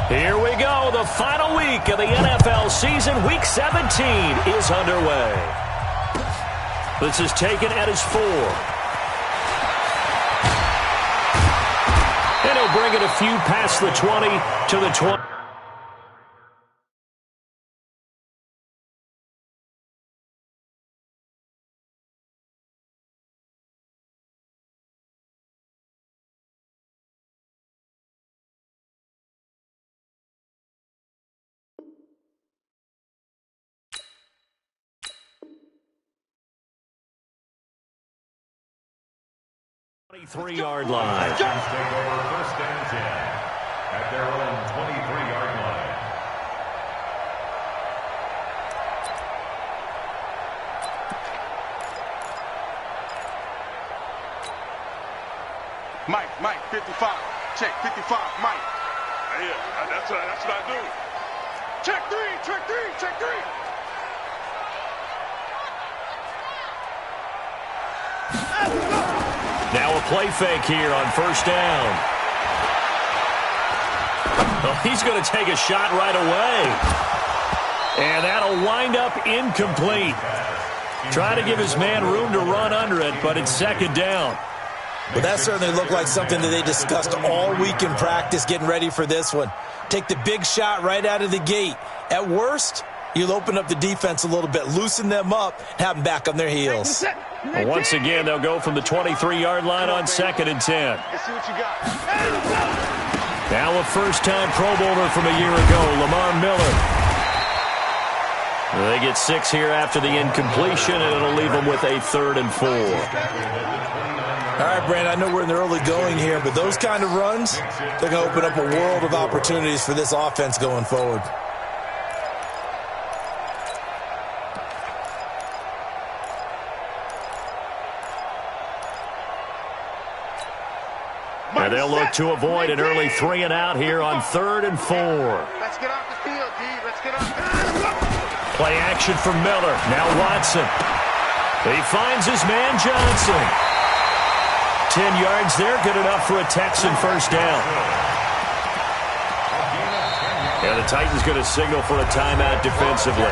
Here we go. The final week of the NFL season. Week 17 is underway. This is taken at his 4. And he'll bring it a few past the 20 to the 20. Three-yard line. Take over first and 10 at their own 23-yard line. Mike, 55. Check, 55, Mike. Yeah, that's what I do. Check three. Now a play fake here on first down. Well, he's going to take a shot right away. And that'll wind up incomplete. Try to give his man room to run under it, but it's second down. Well, that certainly looked like something that they discussed all week in practice getting ready for this one. Take the big shot right out of the gate. At worst, you'll open up the defense a little bit, loosen them up, have them back on their heels. Well, once again, they'll go from the 23-yard line on second and 10. Let's see what you got. Now a first-time Pro Bowler from a year ago, Lamar Miller. They get 6 here after the incompletion, and it'll leave them with a 3rd and 4. All right, Brandon, I know we're in the early going here, but those kind of runs, they're going to open up a world of opportunities for this offense going forward. And they'll look to avoid an early 3 and out here on 3rd and 4. Let's get off the field, D. Let's get off the field. Play action from Miller. Now Watson. He finds his man Johnson. 10 yards there, good enough for a Texan first down. And the Titans going to signal for a timeout defensively.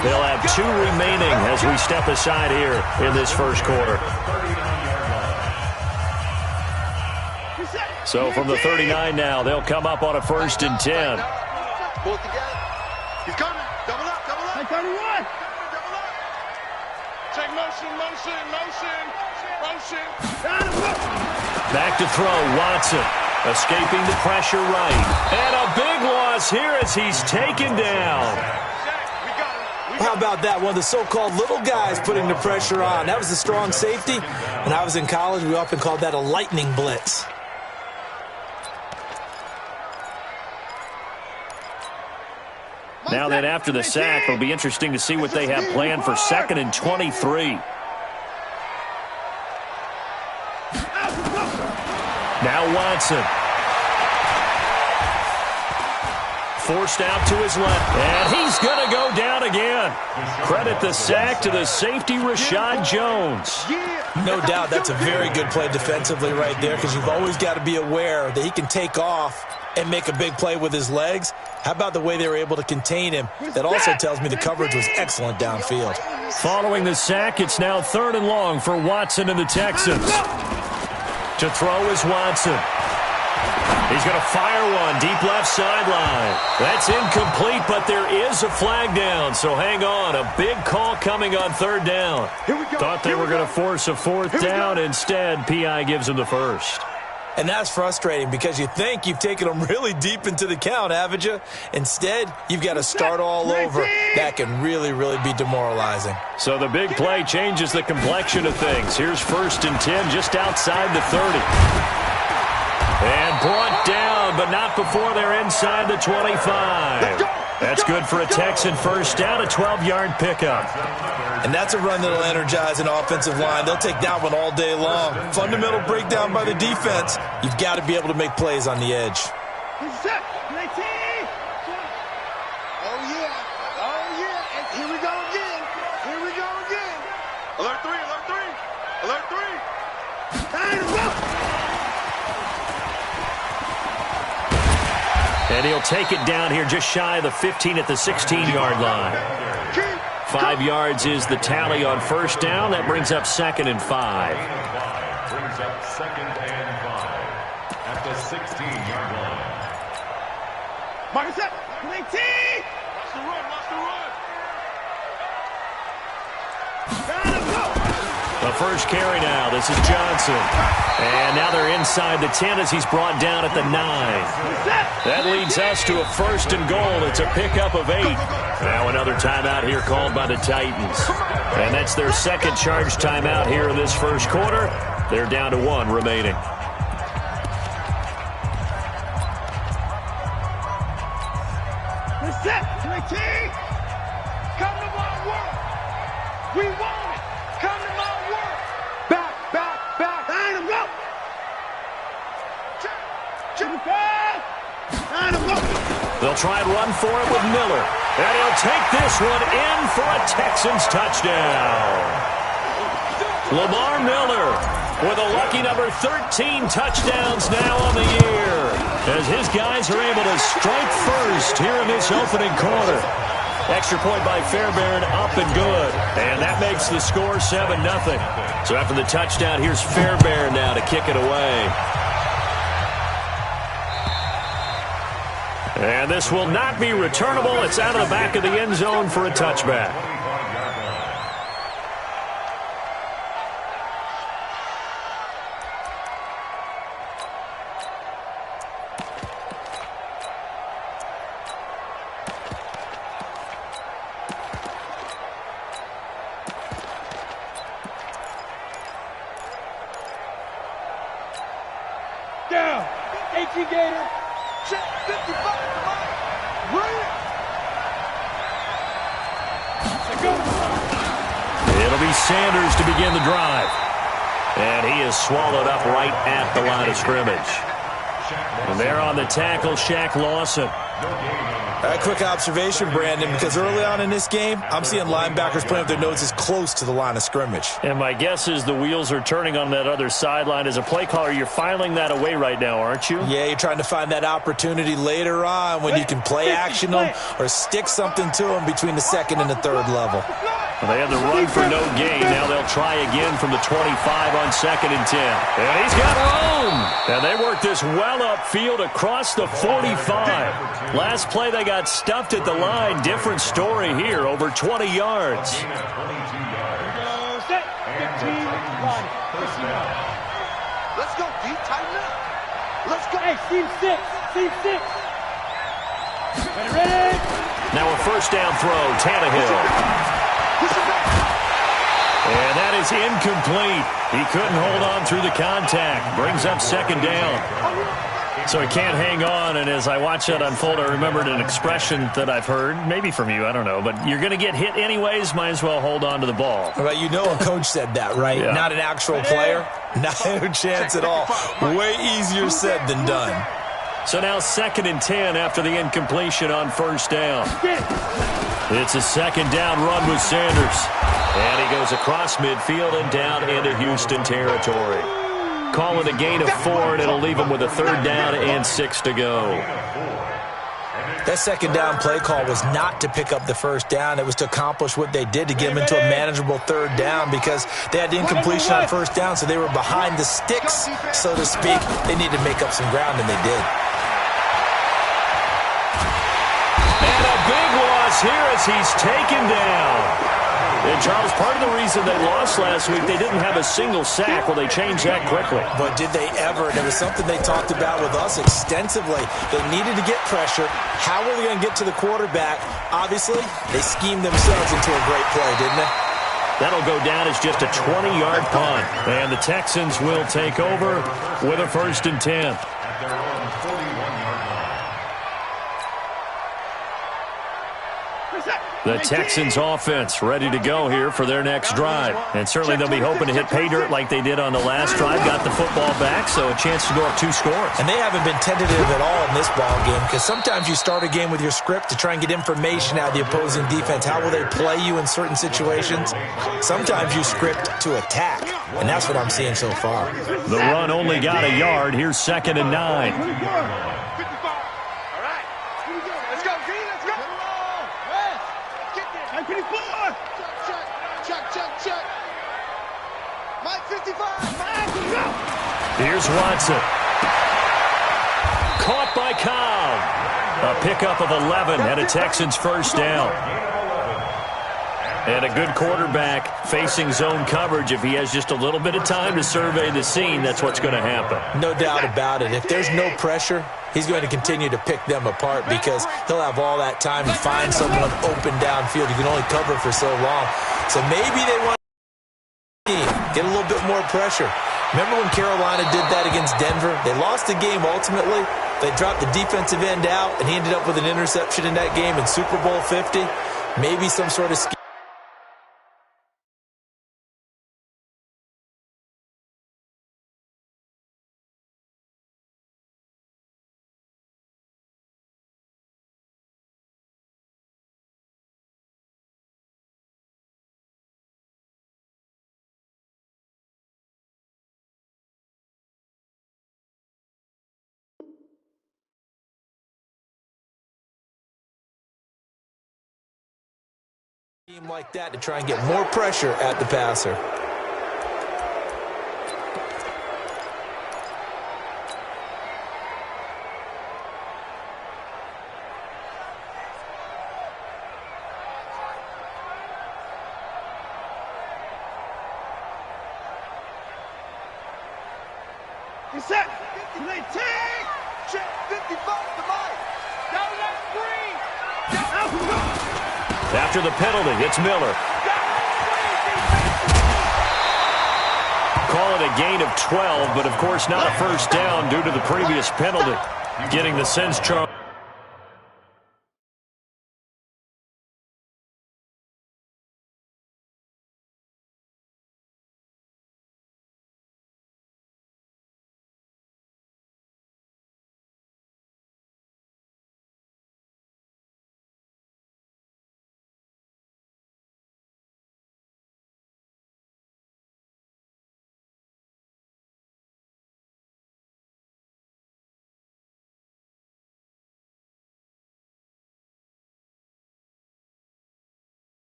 They'll have 2 remaining as we step aside here in this first quarter. So from the 39 now, they'll come up on a 1st and 10. Both together. He's coming. Double up. 31. Double up. Check motion. Back to throw, Watson. Escaping the pressure right. And a big loss here as he's taken down. How about that? One of the so-called little guys putting the pressure on. That was a strong safety. When I was in college, we often called that a lightning blitz. Now then, after the sack, it'll be interesting to see what they have planned for 2nd and 23. Now Watson. Forced out to his left. And he's going to go down again. Credit the sack to the safety, Rashad Jones. No doubt that's a very good play defensively right there, because you've always got to be aware that he can take off and make a big play with his legs. How about the way they were able to contain him? That also tells me the coverage was excellent downfield. Following the sack, it's now 3rd and long for Watson and the Texans. To throw is Watson. He's going to fire one deep left sideline. That's incomplete, but there is a flag down, so hang on. A big call coming on 3rd down. Thought they were going to force a 4th down. Instead, P.I. gives them the 1st. And that's frustrating because you think you've taken them really deep into the count, haven't you? Instead, you've got to start all over. That can really, really be demoralizing. So the big play changes the complexion of things. Here's 1st and 10 just outside the 30. And brought down, but not before they're inside the 25. That's good for a Texan first down, a 12-yard pickup. And that's a run that'll energize an offensive line. They'll take that one all day long. Fundamental breakdown by the defense. You've got to be able to make plays on the edge. Oh, yeah. And here we go again. Alert 3. And he'll take it down here just shy of the 15 at the 16-yard line. 5 yards is the tally on first down. That brings up 2nd and 5. Brings up 2nd and 5 at the 16-yard line. Marcus up. 19. Watch the run. Watch the run. The first carry now. This is Johnson. And now they're inside the 10 as he's brought down at the 9. That leads us to a 1st and goal. It's a pickup of 8. Now another timeout here called by the Titans. And that's their 2nd charge timeout here in this first quarter. They're down to 1 remaining. Set. 19. Come to my work. We want it. Come to my work. Back. Line him up. Chip pass. Line him up. They'll try and run for it with Miller. And he'll take this one in for a Texans touchdown. Lamar Miller with a lucky number 13 touchdowns now on the year, as his guys are able to strike first here in this opening quarter. Extra point by Fairbairn, up and good. And that makes the score 7-0. So after the touchdown, here's Fairbairn now to kick it away. And this will not be returnable. It's out of the back of the end zone for a touchback. Down. 18 Gator. Check 55. It'll be Sanders to begin the drive. And he is swallowed up right at the line of scrimmage. And there on the tackle, Shaq Lawson. A quick observation, Brandon, because early on in this game, I'm seeing linebackers putting up their noses close to the line of scrimmage. And my guess is the wheels are turning on that other sideline. As a play caller, you're filing that away right now, aren't you? Yeah, you're trying to find that opportunity later on when you can play action them or stick something to them between the 2nd and the 3rd level. Well, they had the run for no gain. Now they'll try again from the 25 on 2nd and 10. And he's got room. And they work this well upfield across the 45. Last play they got stuffed at the line. Different story here, over 20 yards. Set. 15. Let's go, D. Tighten up. Let's go. Hey, team 6. Team 6. Ready? Now a first down throw, Tannehill. And that is incomplete. He couldn't hold on through the contact. Brings up 2nd down. So he can't hang on, and as I watch that unfold, I remembered an expression that I've heard, maybe from you, I don't know, but you're going to get hit anyways, might as well hold on to the ball. Well, you know a coach said that, right? Yeah. Not an actual player. Not a chance at all. Way easier said than done. So now 2nd and 10 after the incompletion on first down. It's a 2nd down run with Sanders. And he goes across midfield and down into Houston territory. Call it a gain of 4, and it'll leave him with a 3rd down and 6 to go. That 2nd down play call was not to pick up the 1st down. It was to accomplish what they did, to get them into a manageable 3rd down, because they had the incompletion on 1st down, so they were behind the sticks, so to speak. They needed to make up some ground, and they did. And a big loss here as he's taken down. And, Charles, part of the reason they lost last week, they didn't have a single sack. Well, they changed that quickly. But did they ever? And it was something they talked about with us extensively. They needed to get pressure. How were they going to get to the quarterback? Obviously, they schemed themselves into a great play, didn't they? That'll go down as just a 20-yard punt. And the Texans will take over with a 1st and 10. At their own 41-yard line. The Texans offense ready to go here for their next drive. And certainly they'll be hoping to hit pay dirt like they did on the last drive. Got the football back, so a chance to go up 2 scores. And they haven't been tentative at all in this ball game, because sometimes you start a game with your script to try and get information out of the opposing defense. How will they play you in certain situations? Sometimes you script to attack, and that's what I'm seeing so far. The run only got a yard. Here's 2nd and 9. Z, let's go. West, get there. Mike 54. Check. Mike 55. Mike, let's go. Here's Watson. Caught by Cobb. A pickup of 11 and a Texans first down. And a good quarterback facing zone coverage. If he has just a little bit of time to survey the scene, that's what's going to happen. No doubt about it. If there's no pressure, he's going to continue to pick them apart because he'll have all that time to find someone open downfield. He can only cover for so long. So maybe they want to get a little bit more pressure. Remember when Carolina did that against Denver? They lost the game ultimately. They dropped the defensive end out, and he ended up with an interception in that game in Super Bowl 50. Maybe some sort of scheme. Like that to try and get more pressure at the passer. He's set. They take. Check 55 to Mike. Down that green. After the penalty, it's Miller. Call it a gain of 12, but of course not a first down due to the previous penalty. Getting the sense, Charles.